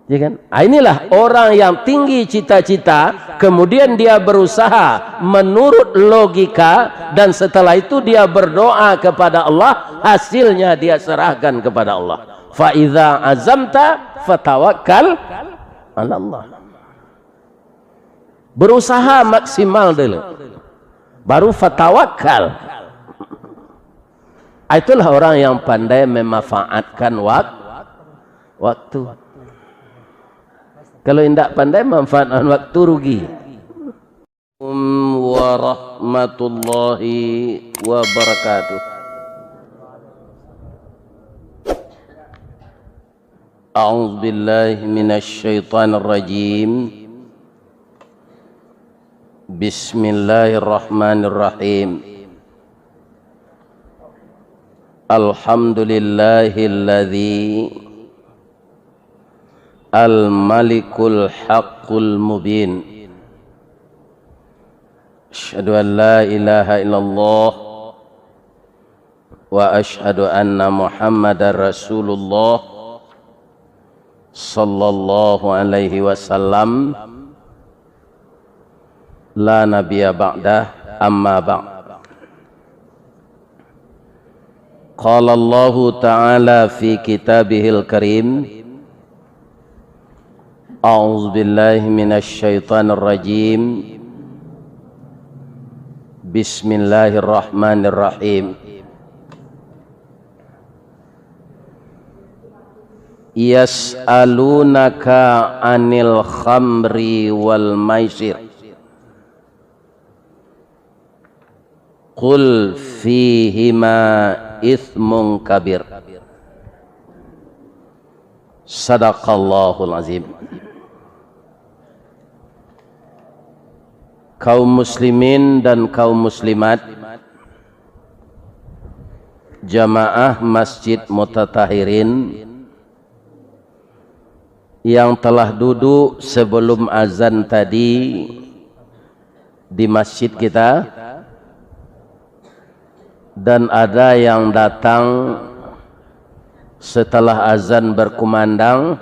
Ya kan? Inilah orang yang tinggi cita-cita, kemudian dia berusaha menurut logika, dan setelah itu dia berdoa kepada Allah, hasilnya dia serahkan kepada Allah. Fa idza azamta fatawakkal 'ala Allah. Berusaha maksimal dulu, baru fatawakkal. Itulah orang yang pandai memanfaatkan waktu. Kalau tidak pandai manfaatkan waktu, rugi. Warahmatullahi wabarakatuh. A'udzu billahi minasy syaithanir rajim. Bismillahirrahmanirrahim. Alhamdulillahilladzi al-malikul haqqul mubin. Asyhadu an la ilaha illallah wa asyhadu anna Muhammadar Rasulullah sallallahu alaihi wasallam. La nabiyya ba'dah, amma ba'd. Qala Allah ta'ala fi kitabihil karim. A'udzu billahi minasy syaithanir rajim. Bismillahirrahmanirrahim. Yas'alunaka 'anil khamri wal maisir. Qul fihima ithmun kabir. Sadaqallahul azim. Kaum muslimin dan kaum muslimat, jamaah Masjid Mutatahirin yang telah duduk sebelum azan tadi di masjid kita, dan ada yang datang setelah azan berkumandang,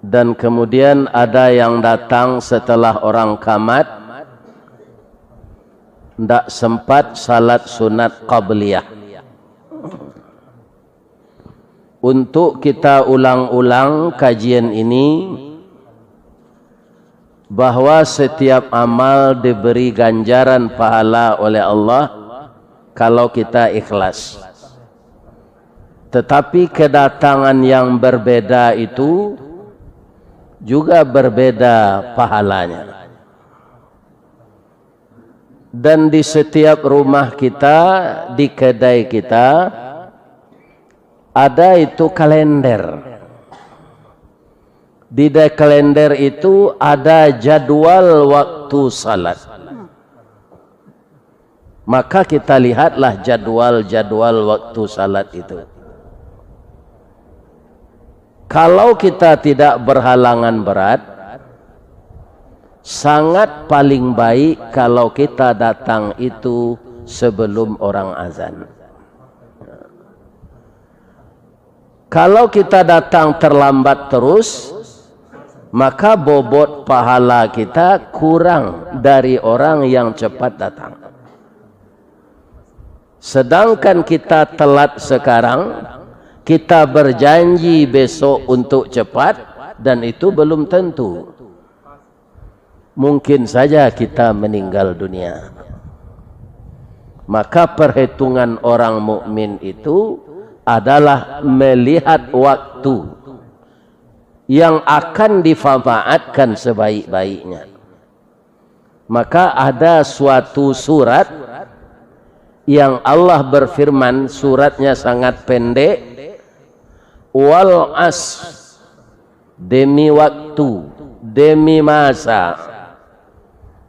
dan kemudian ada yang datang setelah orang qamat, tidak sempat salat sunat qabliyah. Untuk kita ulang-ulang kajian ini, bahwa setiap amal diberi ganjaran pahala oleh Allah kalau kita ikhlas. Tetapi kedatangan yang berbeda itu juga berbeda pahalanya. Dan di setiap rumah kita, di kedai kita, ada itu kalender. Di kalender itu ada jadwal waktu salat. Maka kita lihatlah jadwal-jadwal waktu salat itu. Kalau kita tidak berhalangan berat, sangat paling baik kalau kita datang itu sebelum orang azan. Kalau kita datang terlambat terus, maka bobot pahala kita kurang dari orang yang cepat datang. Sedangkan kita telat sekarang, kita berjanji besok untuk cepat, dan itu belum tentu. Mungkin saja kita meninggal dunia. Maka perhitungan orang mukmin itu adalah melihat waktu yang akan dimanfaatkan sebaik-baiknya. Maka ada suatu surat yang Allah berfirman, suratnya sangat pendek, wal as, demi waktu, demi masa,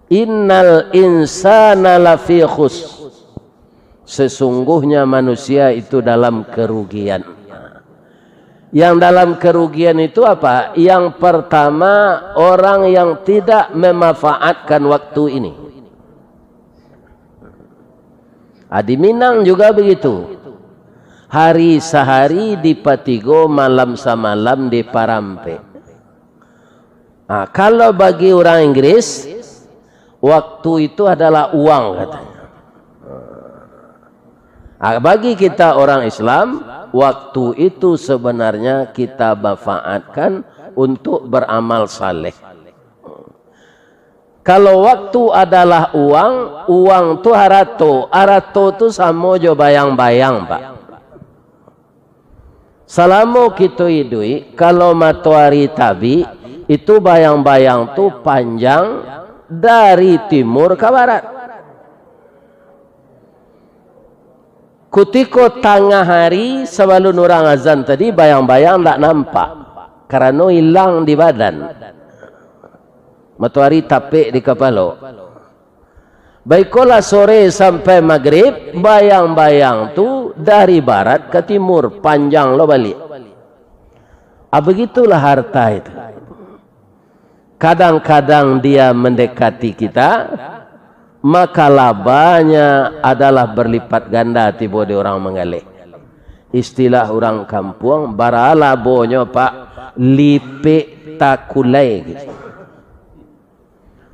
innal insana lafi khus, sesungguhnya manusia itu dalam kerugian. Yang dalam kerugian itu apa? Yang pertama, orang yang tidak memanfaatkan waktu ini. Di Minang juga begitu. Hari sehari di Patigo, malam semalam di Parampe. Nah, kalau bagi orang Inggris, waktu itu adalah uang katanya. Nah, bagi kita orang Islam, waktu itu sebenarnya kita manfaatkan untuk beramal saleh. Kalau waktu adalah uang, uang tu harato. Harato tu sama jo bayang-bayang, Pak. Selama kita hidup, kalau matahari tabi, itu bayang-bayang tu panjang dari timur ke barat. Ketika tengah hari sebelum orang azan tadi, bayang-bayang tak nampak. Karena hilang di badan. Matahari tapik di kepala. Baiklah sore sampai maghrib, bayang-bayang tu dari barat ke timur, panjang lo balik. Begitulah harta itu. Kadang-kadang dia mendekati kita, maka labanya adalah berlipat ganda tiba di orang mengalih. Istilah orang kampung, barala bonyo Pak, lipik takulai gitu.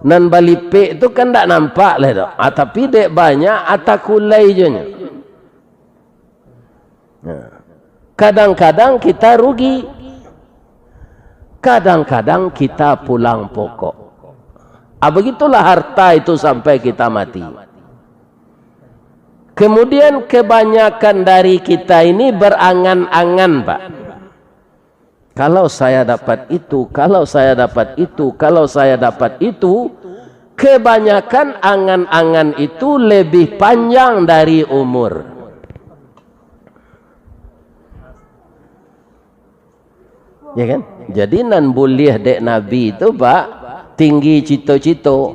Nan balipik itu kan tak nampak lah tu. Tapi dek banyak atakulai je nya. Kadang-kadang kita rugi. Kadang-kadang kita pulang pokok. Begitulah harta itu sampai kita mati. Kemudian kebanyakan dari kita ini berangan-angan, Pak. Kalau saya dapat itu, kalau saya dapat itu, kalau saya dapat itu, kebanyakan angan-angan itu lebih panjang dari umur. Ya kan? Jadi nan boleh dek Nabi itu, Pak, tinggi cita-cita.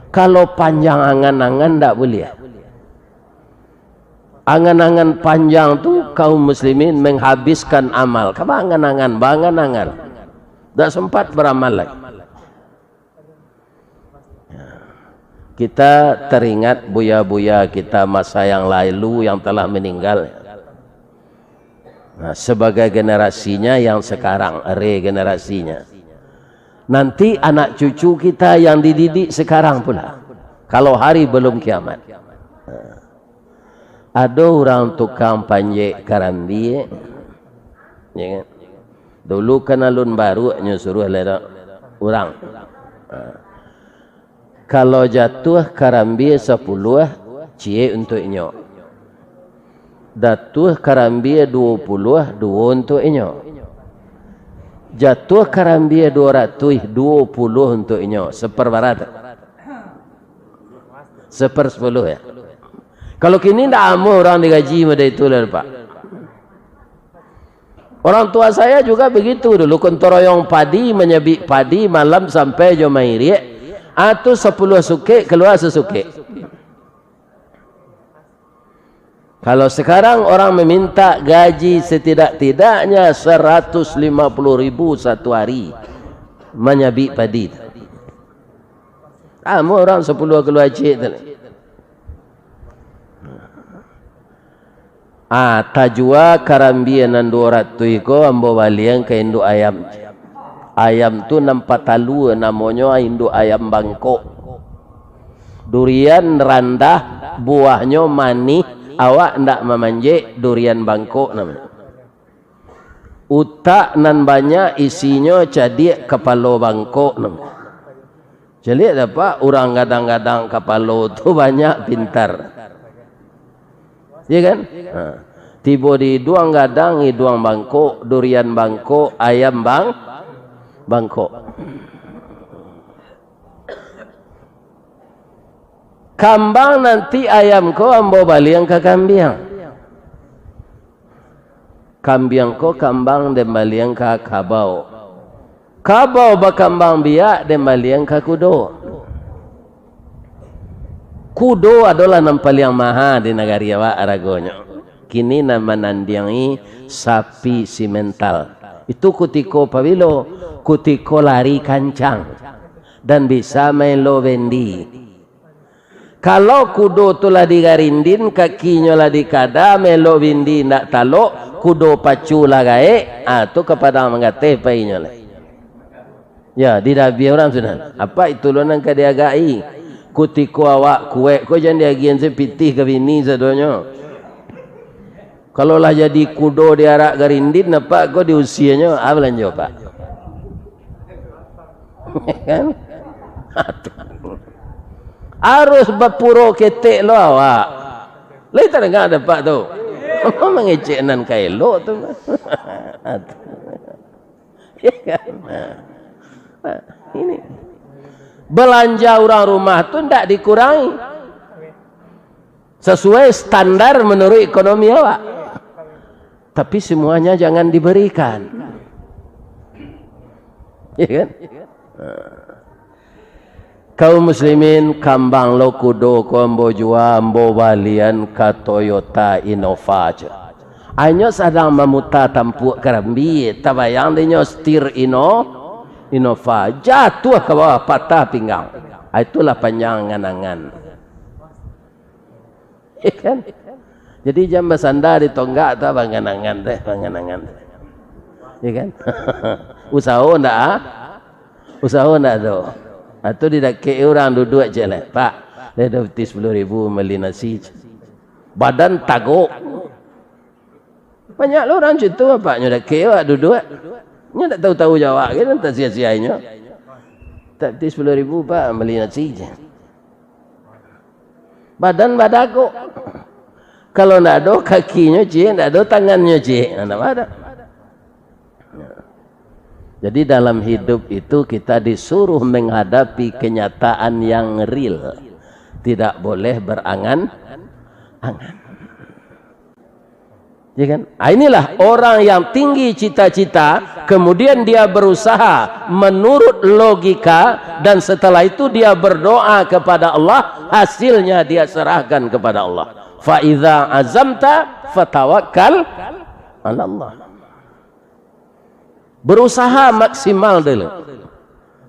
Kalau panjang angan-angan tak boleh. Angan-angan panjang tu kaum muslimin menghabiskan amal. Kapa angan-angan, bangan-angan. Tak sempat beramal lagi. Kita teringat buya-buya kita masa yang lalu yang telah meninggal. Nah, sebagai generasinya yang sekarang, regenerasinya. Nanti anak cucu kita yang dididik sekarang pula. Kalau hari belum kiamat. Ada orang tukang panjek karambi, ya kan? Dulu kan alun baru nyuruh leda orang. Kalau jatuh karambi 10, cie untuk inyo. Jatuh karambi 20, 2 untuk inyo. Jatuh karambi 200, 20 untuk inyo. Seperbarat. 1/10 ya. Kalau kini tidak mau orang digaji pada itu lah, Pak. Orang tua saya juga begitu dulu. Kontoroyong padi, menyebik padi malam sampai jomairi. Atau 10 suke keluar sesuke. Kalau sekarang orang meminta gaji setidak-tidaknya 150.000 satu hari. Menyebik padi. Mau orang 10 keluar cik tu. Tajua karambianan 200 iko ambo baliang ke induk ayam. Ayam tu nampak talu namanya induk ayam bangkok. Durian randah, buahnya manis, awak ndak memanjek durian bangkok namanya. Utak nan banyak isinya jadi kepala bangkok namanya. Jadi apa orang kadang-kadang kepala tu banyak pintar. Ya kan? Tiba di duang gadang, duang bangkok, durian bangkok, ayam bangkok. Kambang nanti ayam ko ambo baliang ke kambiang. Kambiang ko kambang dan baliang ke kabau. Kabau bakambang biak dan baliang ke kudo. Kudo adalah nampal yang mahal di negara Jawa Aragonyo. Kini nama nandiangi sapi simental. Itu kutiko pabilo, kutiko lari kancang dan bisa main lo bendi. Kalau kudo tu lah digarindin, kakinya lah dikada, melo bindi nak talok, kudo pacu lah gae, tu kepada mengateh painya lah. Ya, di dabi orang sudah. Apa itu lo nang dia gai? Kutiku awak kuek, kau jangan diagian sepitih ke bini sadonyo. Kalau lah jadi kudo diarak garindin, apa kau di usianya? Belanjo pak. Kan? Harus berpuro ketek lo awak. Lain tak dengar ada pak tu. Mengecek nan kailo tu. Ya kan? Ini belanja orang rumah tu tidak dikurangi sesuai standar menurut ekonomi awak. Tapi semuanya jangan diberikan. Ya kan? Kaum muslimin kambang lo kudo ko ambo jua ambo balian ka Toyota Innova je. Anyo sadang memutar tampuk kerambi tabayang dinyo setir Innova jatuh ke bawah patah pinggang. Itulah panjang nganangan. Ya kan? Jadi jam bersandar di tonggak tu nganangan deh, nganangan. Ya kan? Usaha ndak ah? Usaha ndak tu. Atau tidak ke orang duduk je lah. Pak, dia dah 10.000 beli nasi. Badan taguk. Banyak lah orang macam tu. Pak, dia ke orang duduk. Dia tak tahu-tahu jawab. Dia tak sia-sianya. Tak 10.000 pak, beli nasi je. Badan badaguk. Kalau tak ada kakinya cik, tak ada tangannya cik. Tak ada. Jadi dalam hidup itu kita disuruh menghadapi kenyataan yang real. Tidak boleh berangan-angan. Ya kan? Inilah orang yang tinggi cita-cita, kemudian dia berusaha menurut logika, dan setelah itu dia berdoa kepada Allah, hasilnya dia serahkan kepada Allah. Fa iza azamta fatawakkal 'ala Allah. Berusaha maksimal dulu,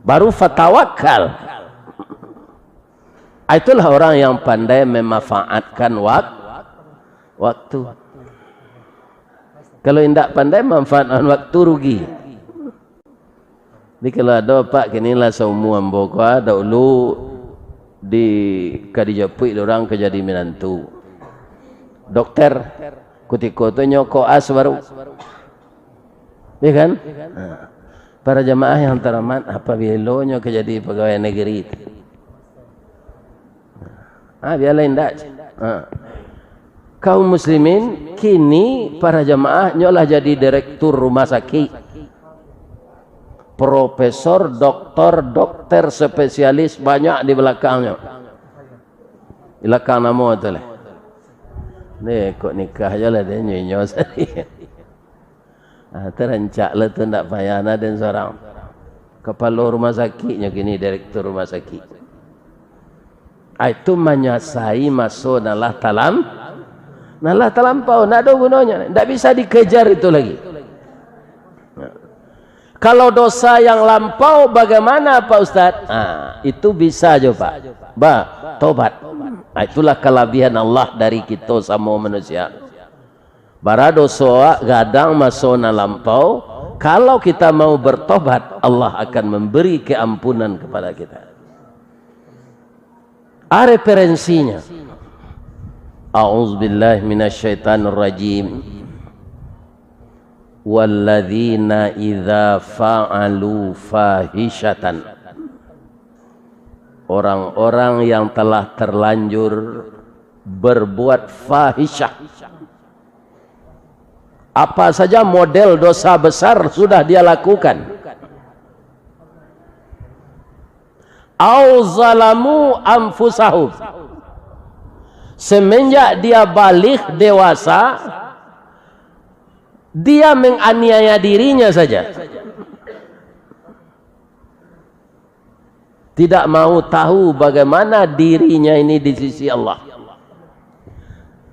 baru fatawakal. Itulah orang yang pandai memanfaatkan waktu. Kalau tidak pandai memanfaatkan waktu, rugi. Jadi kalau ada pak kinilah semua ambok ada ulu di kadijapui orang ke jadi menantu dokter kutiko tu nyoko as baru. Ya kan? Para jamaah yang teramat, apa bilonya ke jadi pegawai negeri? Biar lain tak? Kaum muslimin kini para jamaah nyolah jadi direktur rumah sakit, profesor, dokter spesialis banyak di belakangnya. Di belakang nama tu lah. Ni kok nikah je lah dia nyonyo sedih. Terancak lah tu tak payah dan seorang kepala rumah sakitnya kini direktur rumah sakit. Itu menyasai masuk nalah talampau, nak ada gunanya, tak bisa dikejar itu lagi. Kalau dosa yang lampau bagaimana Pak Ustaz? Itu bisa je Pak. Tobat. Itulah kelebihan Allah dari kita sama manusia. Bara dosa gadang masuk na lampau, kalau kita mau bertobat, Allah akan memberi keampunan kepada kita. Referensinya. A'udzubillahi minasyaitanir rajim. Walladzina idza fa'alu fahishatan. Orang-orang yang telah terlanjur berbuat fahisyah. Apa saja model dosa besar sudah dia lakukan. Au zalamu anfusahum. Semenjak dia balik dewasa, dia menganiaya dirinya saja. Tidak mau tahu bagaimana dirinya ini di sisi Allah.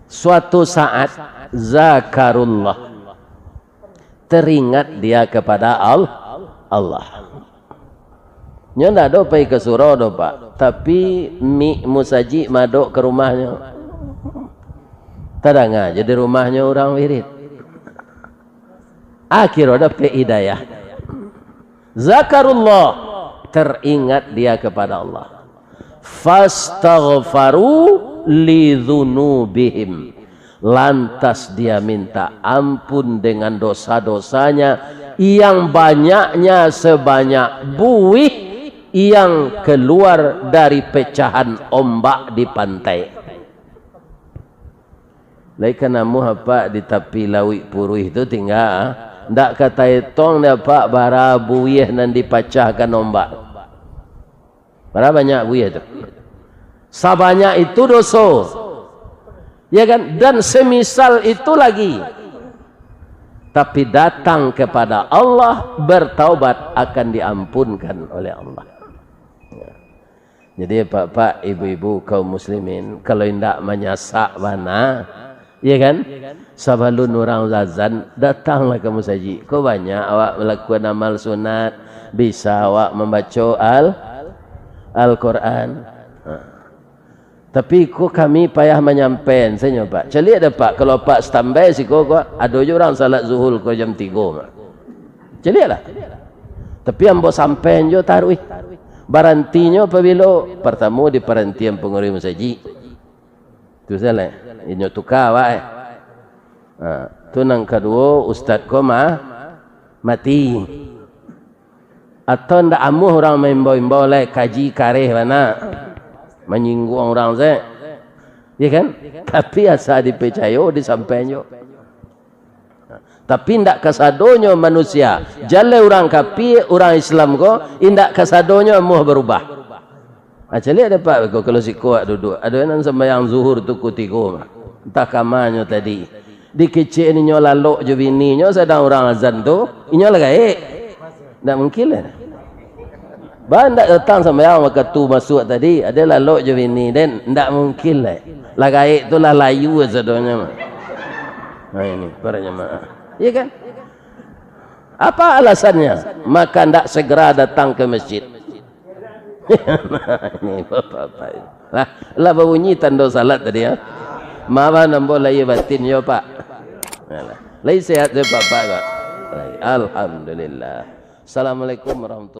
Suatu saat zakarullah, teringat dia kepada Allah. Nya ndak do pergi ke surau do Pak, tapi mi musaji madok ke rumahnya. Tadanga jadi rumahnya orang wirid. Akhir ada pe hidayah. Zakarullah, teringat dia kepada Allah. Fastaghfaru lidzunubihim. Lantas dia minta ampun dengan dosa-dosanya yang banyaknya sebanyak buih yang keluar dari pecahan ombak di pantai. Lai kana mu apa di tepi laut Puruh itu tinggal ndak kata etong dapat bara buih nan dipecahkan ombak. Bara banyak buih itu. Sabanyak itu dosa. Ya kan? Dan semisal itu lagi. Tapi datang kepada Allah, bertaubat akan diampunkan oleh Allah. Ya. Jadi Pak, ibu-ibu kaum muslimin, kalau tidak menyasak mana, ya kan? Sebelum orang azan, datanglah ke musaji. Kau banyak awak melakukan amal sunat, bisa awak membaca Al-Quran. Tapi kok kami payah menyampaikan saya Pak. Celi ada Pak, kalau Pak standby sih kok ada je orang salat zuhur kau jam 3 Mak. Celi lah. Tapi yang bos sampai jo taruh. Barantinya apabila pertama di perhentian pengurus musaji. Tu salah. Ini tukar awak tu nang kedua ustaz ko mati. Atau ndak amuh orang membawa le kaji kareh mana. Menyinggung orang saya, ya kan? Tapi asal dipercaya disampaikan. Tapi tidak kesadonyo manusia. Jalan orang kafir, orang Islam ko, tidak kesadonyo mau berubah. Actually ada Pak, kalau si kuat duduk, ada yang sembahyang zuhur tu kutigo, entah kamarnya tadi. Di kecil ini nyola lok je bininya, sedang orang azan tu, ini nyola gaik. Tak mungkin lah. Bandak datang sembahyang maka tu masuk tadi ada lalu je bini dan ndak mungkin lah. Lagai itulah layu sedonya. Nah ini para jemaah. Iya kan? Apa alasannya? Maka ndak segera datang ke masjid. Ini bapak-bapak. Lah bunyi tanda salat tadi ya. Mama nambo lagi batin yo Pak. Lagi sehat je Bapak. Alhamdulillah. Assalamualaikum warahmatullahi wabarakatuh.